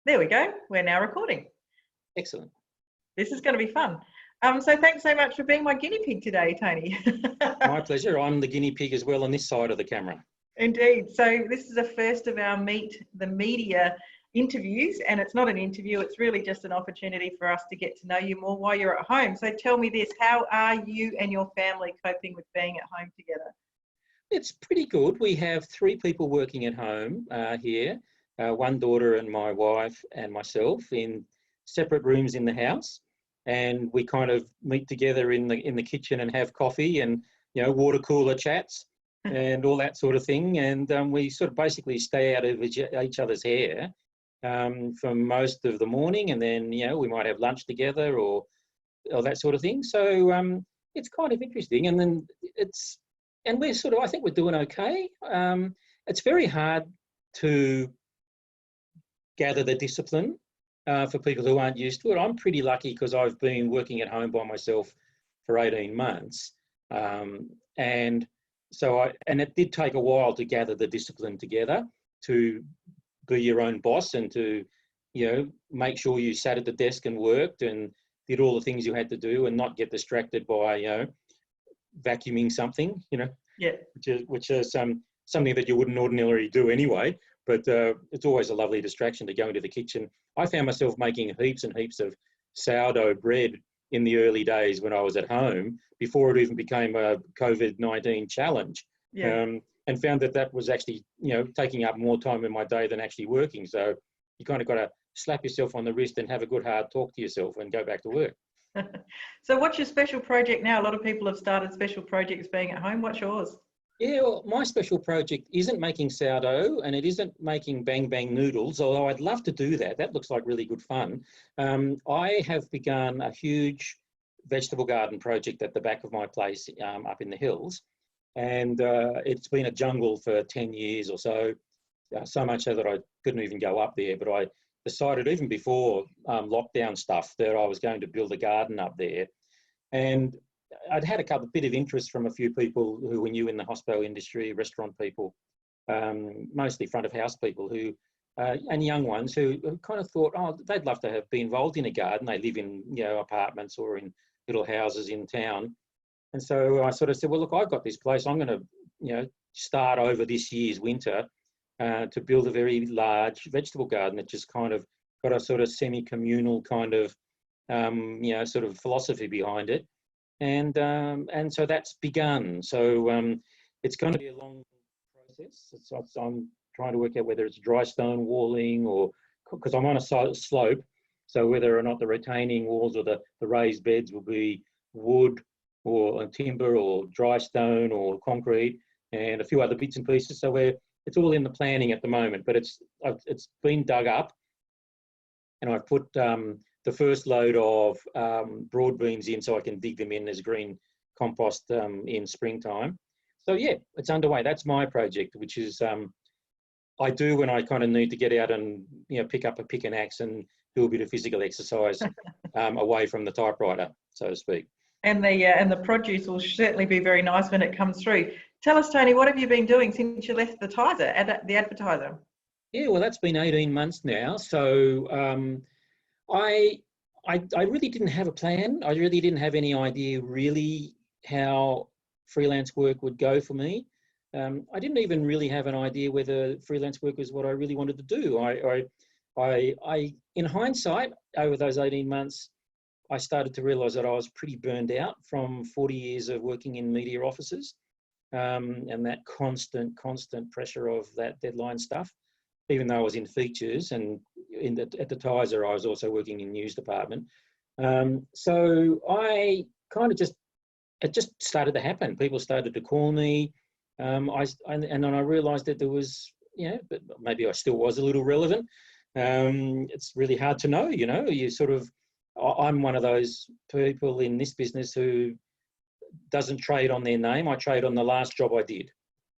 There we go. We're now recording. Excellent. This is going to be fun. So thanks so much for being my guinea pig today, Tony. My pleasure. I'm the guinea pig as well on this side of the camera. Indeed. So this is the first of our Meet the Media interviews, and it's not an interview, it's really just an opportunity for us to get to know you more while you're at home. So tell me this, how are you and your family coping with being at home together? It's pretty good. We have 3 people working at home here, one daughter and my wife and myself in separate rooms in the house. And we kind of meet together in the kitchen and have coffee and, water cooler chats and all that sort of thing. And we sort of basically stay out of each other's hair for most of the morning. And then, we might have lunch together or that sort of thing. So it's kind of interesting. And then we're sort of, I think we're doing okay. It's very hard to gather the discipline for people who aren't used to it. I'm pretty lucky because I've been working at home by myself for 18 months. And it did take a while to gather the discipline together to be your own boss and to, make sure you sat at the desk and worked and did all the things you had to do and not get distracted by, vacuuming something, yeah, which is something that you wouldn't ordinarily do anyway. But it's always a lovely distraction to go into the kitchen. I found myself making heaps and heaps of sourdough bread in the early days when I was at home, before it even became a COVID-19 challenge. Yeah. And found that was actually, taking up more time in my day than actually working. So you kind of got to slap yourself on the wrist and have a good hard talk to yourself and go back to work. So what's your special project now? A lot of people have started special projects being at home. What's yours? Yeah, well, my special project isn't making sourdough and it isn't making bang bang noodles, although I'd love to do that. That looks like really good fun. I have begun a huge vegetable garden project at the back of my place up in the hills. And it's been a jungle for 10 years or so, so much so that I couldn't even go up there. But I decided even before lockdown stuff that I was going to build a garden up there. And I'd had a bit of interest from a few people who were new in the hospo industry, restaurant people, mostly front of house people and young ones who kind of thought, oh, they'd love to be involved in a garden. They live in, apartments or in little houses in town. And so I sort of said, well, look, I've got this place. I'm going to, start over this year's winter to build a very large vegetable garden that just kind of got a sort of semi-communal kind of, sort of philosophy behind it. And so that's begun. So it's going to be a long process. I'm trying to work out whether it's dry stone walling or, because I'm on a slope, so whether or not the retaining walls or the raised beds will be wood or timber or dry stone or concrete and a few other bits and pieces. So it's all in the planning at the moment, but it's been dug up and I've put the first load of broad beans in so I can dig them in as green compost in springtime. So yeah, it's underway. That's my project, which is I do when I kind of need to get out and pick up a pick and axe and do a bit of physical exercise away from the typewriter, so to speak. And the produce will certainly be very nice when it comes through. Tell us, Tony, what have you been doing since you left the advertiser? Yeah, well, that's been 18 months now. So I really didn't have a plan. I really didn't have any idea really how freelance work would go for me. I didn't even really have an idea whether freelance work was what I really wanted to do. I in hindsight, over those 18 months, I started to realise that I was pretty burned out from 40 years of working in media offices and that constant pressure of that deadline stuff. Even though I was in features and at the Tiser, I was also working in news department. So I kind of it just started to happen. People started to call me. And then I realised that there was, but maybe I still was a little relevant. It's really hard to know, you sort of, I'm one of those people in this business who doesn't trade on their name. I trade on the last job I did.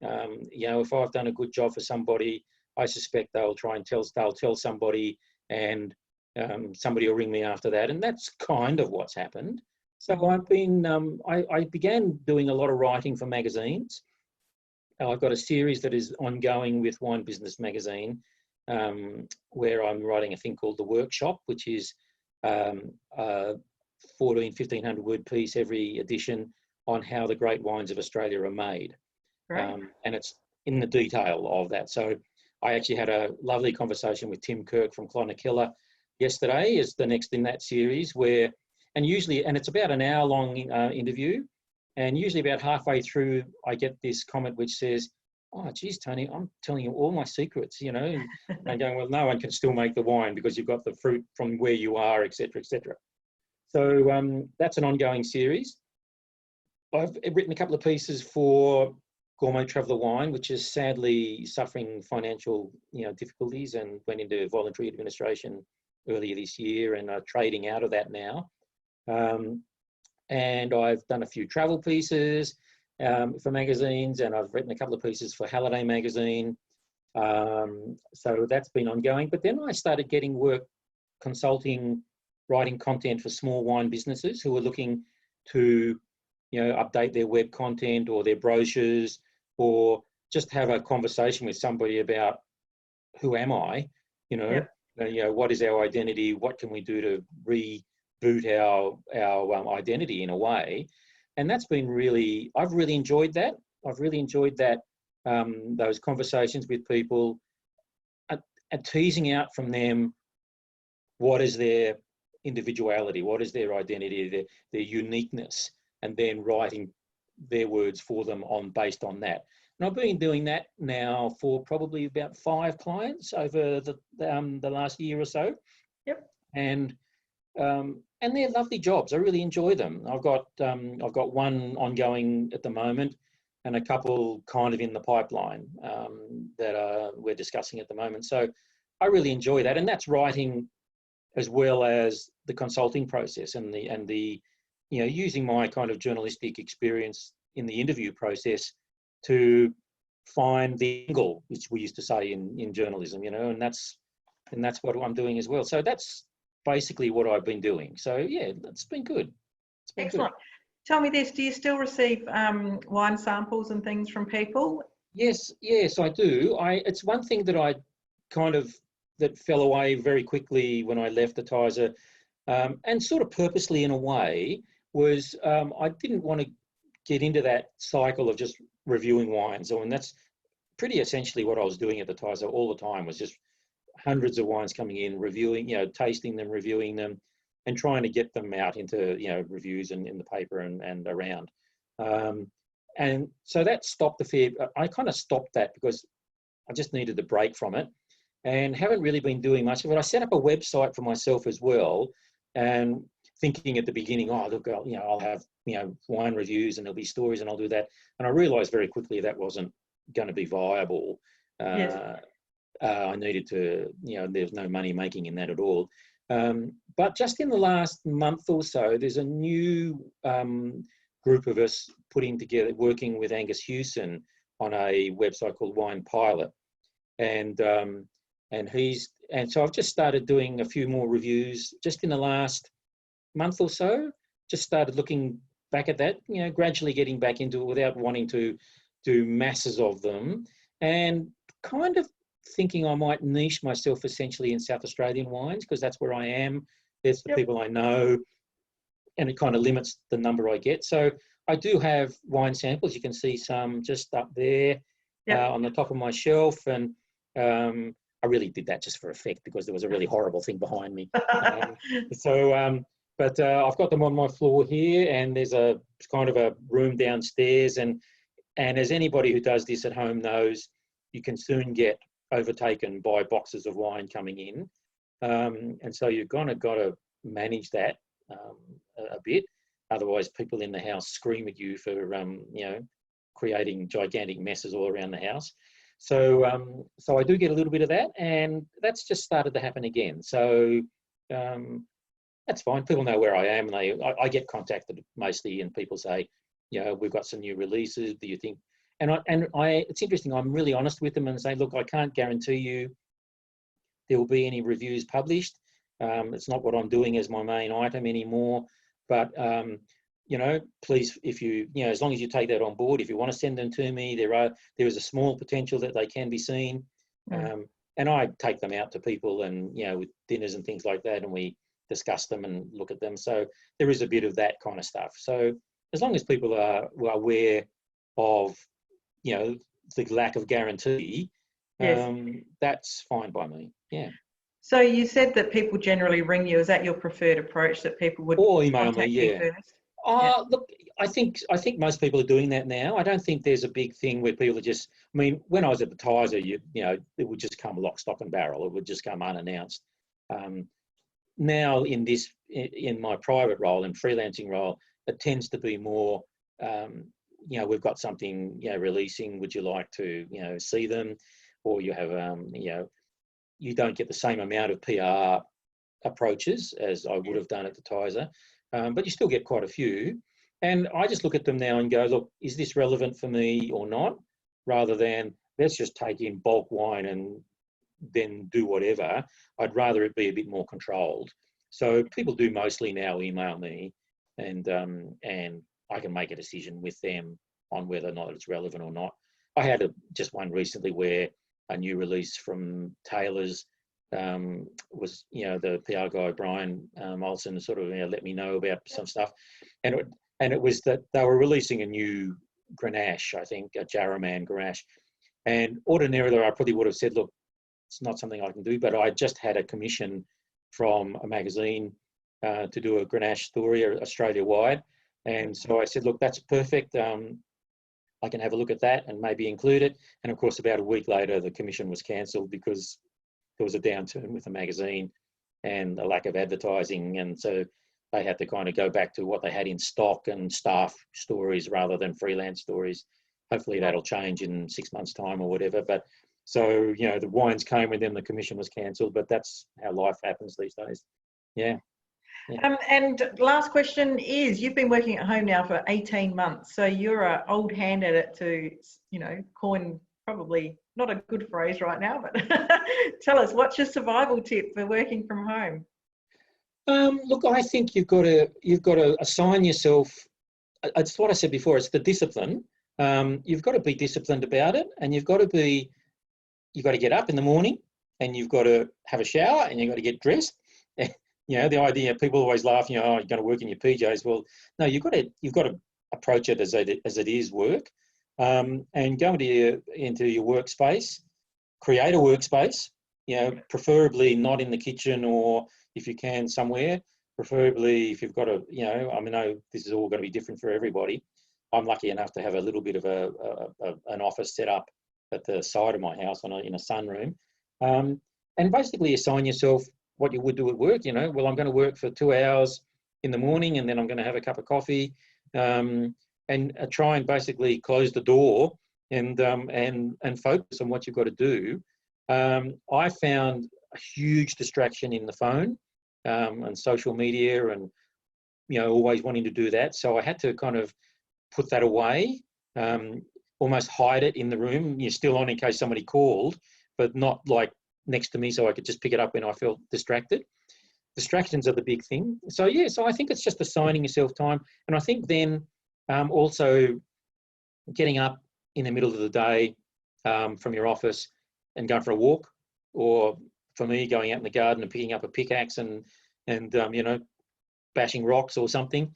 If I've done a good job for somebody, I suspect they'll tell somebody and somebody will ring me after that. And that's kind of what's happened. So I've been, I began doing a lot of writing for magazines. I've got a series that is ongoing with Wine Business magazine. where I'm writing a thing called The Workshop, which is a 1,500 word piece every edition on how the great wines of Australia are made. And it's in the detail of that. So I actually had a lovely conversation with Tim Kirk from Clonakilla yesterday, is the next in that series, and it's about an hour-long interview, and usually about halfway through, I get this comment which says, "Oh, geez, Tony, I'm telling you all my secrets, you know," and going, "Well, no one can still make the wine because you've got the fruit from where you are, etc., etc." So that's an ongoing series. I've written a couple of pieces for Gourmet Traveller Wine, which is sadly suffering financial, difficulties, and went into voluntary administration earlier this year and are trading out of that now. And I've done a few travel pieces for magazines, and I've written a couple of pieces for Halliday magazine. So that's been ongoing. But then I started getting work consulting, writing content for small wine businesses who are looking to, update their web content or their brochures, or just have a conversation with somebody about who am I, what is our identity, what can we do to reboot our identity in a way. And that's been I've really enjoyed that. I've really enjoyed that, those conversations with people and teasing out from them what is their individuality, what is their identity, their uniqueness, and then writing their words for them based on that. And I've been doing that now for probably about 5 clients over the last year or so. Yep. And they're lovely jobs. I really enjoy them. I've got one ongoing at the moment, and a couple kind of in the pipeline that we're discussing at the moment. So I really enjoy that, and that's writing as well as the consulting process and the using my kind of journalistic experience in the interview process to find the angle, which we used to say in journalism, and that's what I'm doing as well. So that's basically what I've been doing. So yeah, it's been good. Excellent. Good. Tell me this, do you still receive wine samples and things from people? Yes, I do. It's one thing that that fell away very quickly when I left the Tizer, and sort of purposely in a way, was I didn't want to get into that cycle of just reviewing wines. And that's pretty essentially what I was doing at the Tizer all the time, was just hundreds of wines coming in, reviewing, tasting them, reviewing them, and trying to get them out into, reviews and in the paper and around. And so that stopped I kind of stopped that because I just needed the break from it, and haven't really been doing much of it. I set up a website for myself as well, and thinking at the beginning, look, I'll have, wine reviews and there'll be stories and I'll do that. And I realised very quickly that wasn't going to be viable. Yes. I needed to, there's no money making in that at all. But just in the last month or so, there's a new group of us working with Angus Hewson on a website called Wine Pilot. And so I've just started doing a few more reviews just in the last month or so. Just started looking back at that, gradually getting back into it without wanting to do masses of them, and kind of thinking I might niche myself essentially in South Australian wines, because that's where I am. There's the people I know, and it kind of limits the number I get. So I do have wine samples. You can see some just up there on the top of my shelf, and I really did that just for effect because there was a really horrible thing behind me. But I've got them on my floor here, and there's a kind of a room downstairs. And as anybody who does this at home knows, you can soon get overtaken by boxes of wine coming in. And so you've kind of got to manage that a bit. Otherwise, people in the house scream at you for, creating gigantic messes all around the house. So I do get a little bit of that, and that's just started to happen again. So that's fine. People know where I am, and I get contacted mostly, and people say, we've got some new releases. Do you think? And it's interesting. I'm really honest with them and say, look, I can't guarantee you there will be any reviews published. It's not what I'm doing as my main item anymore. But please, if you as long as you take that on board, if you want to send them to me, there is a small potential that they can be seen. and I take them out to people and, with dinners and things like that, and we discuss them and look at them. So there is a bit of that kind of stuff. So as long as people are aware of, the lack of guarantee, Yes. that's fine by me. Yeah. So you said that people generally ring you. Is that your preferred approach, that people would Or email me, contact you yeah. first? Yeah. Look, I think most people are doing that now. I don't think there's a big thing where people are just. I mean, when I was at the Tizer, it would just come lock, stock, and barrel. It would just come unannounced. Now in my private role and freelancing role, it tends to be more. We've got something releasing. Would you like to see them? Or you have you don't get the same amount of PR approaches as I would have done at the Tizer. But you still get quite a few. And I just look at them now and go, look, is this relevant for me or not? Rather than let's just take in bulk wine and then do whatever. I'd rather it be a bit more controlled. So people do mostly now email me, and I can make a decision with them on whether or not it's relevant or not. I had just one recently where a new release from Taylor's was, the PR guy, Brian Olsen, sort of let me know about some stuff. And it was that they were releasing a new Grenache, I think, a Jarraman Grenache. And ordinarily, I probably would have said, look, it's not something I can do, but I just had a commission from a magazine to do a Grenache story Australia-wide. And so I said, look, that's perfect. I can have a look at that and maybe include it. And of course, about a week later, the commission was cancelled because there was a downturn with the magazine and a lack of advertising. And so they had to kind of go back to what they had in stock and staff stories rather than freelance stories. Hopefully that'll change in 6 months' time or whatever. But so, the wines came with them, the commission was cancelled, but that's how life happens these days. Yeah. Yeah. And last question is, you've been working at home now for 18 months, so you're an old hand at it to, coin probably not a good phrase right now, but tell us, what's your survival tip for working from home? Look, I think you've got to assign yourself. It's what I said before. It's the discipline. You've got to be disciplined about it, and you've got to get up in the morning, and you've got to have a shower, and you've got to get dressed. The idea, people always laugh, you're going to work in your PJs. Well, no, you've got to approach it as it is work, and go into your workspace, create a workspace, preferably not in the kitchen, or if you can somewhere, preferably if you've got I know this is all going to be different for everybody. I'm lucky enough to have a little bit of an office set up at the side of my house in a sunroom, and basically assign yourself what you would do at work. Well, I'm going to work for 2 hours in the morning, and then I'm going to have a cup of coffee, and try and basically close the door and focus on what you've got to do. I found a huge distraction in the phone and social media, and always wanting to do that. So I had to kind of put that away, almost hide it in the room. You're still on in case somebody called, but not like next to me, so I could just pick it up when I felt distracted. Distractions are the big thing. So I think it's just assigning yourself time. And I think then also getting up in the middle of the day from your office and going for a walk, or for me, going out in the garden and picking up a pickaxe and bashing rocks or something.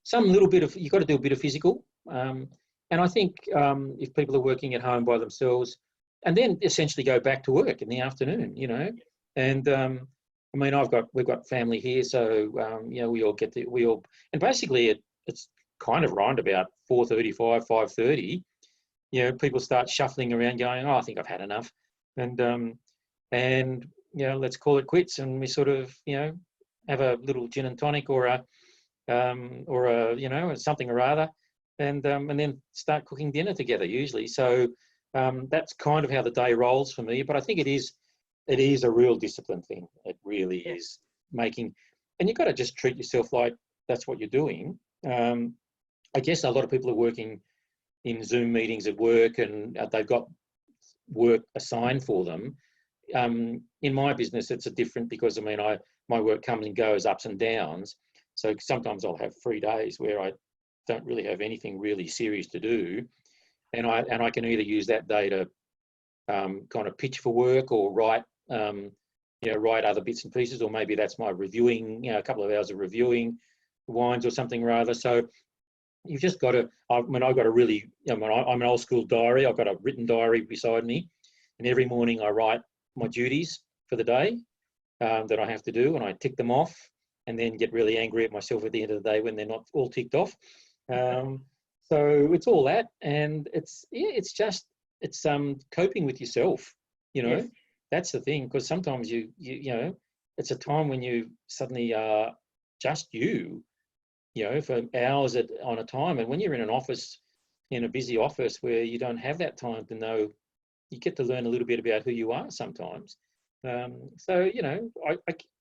Some little bit of, you've got to do a bit of physical. And I think if people are working at home by themselves, and then essentially go back to work in the afternoon, and I mean, we've got family here, so we all and basically it's kind of around about 4:35, 5:30. People start shuffling around, going, "Oh, I think I've had enough," and let's call it quits, and we sort of have a little gin and tonic or a something or other, and then start cooking dinner together usually. So that's kind of how the day rolls for me. But I think it is a real discipline thing. It really is making, and you've got to just treat yourself like that's what you're doing. I guess a lot of people are working in Zoom meetings at work, and they've got work assigned for them. In my business, it's a different, because I mean, my work comes and goes, ups and downs. So sometimes I'll have 3 days where I don't really have anything really serious to do, and I can either use that day to kind of pitch for work or write, write other bits and pieces, or maybe that's my reviewing, a couple of hours of reviewing wines or something rather. So you've just got to, I've got a really, I'm an old school diary. I've got a written diary beside me, and every morning I write my duties for the day that I have to do, and I tick them off, and then get really angry at myself at the end of the day when they're not all ticked off. So it's all that, and it's coping with yourself, Yes. That's the thing, because sometimes you it's a time when you suddenly are just you, for hours on a time. And when you're in an office, in a busy office where you don't have that time to know, you get to learn a little bit about who you are sometimes. So,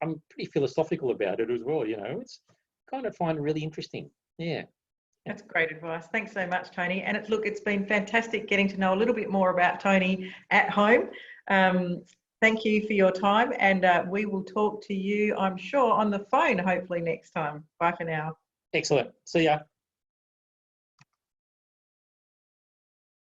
I'm pretty philosophical about it as well, it's kind of find it really interesting. Yeah. That's great advice. Thanks so much, Tony. And it's been fantastic getting to know a little bit more about Tony at home. Thank you for your time, and we will talk to you, I'm sure, on the phone hopefully next time. Bye for now. Excellent. See ya.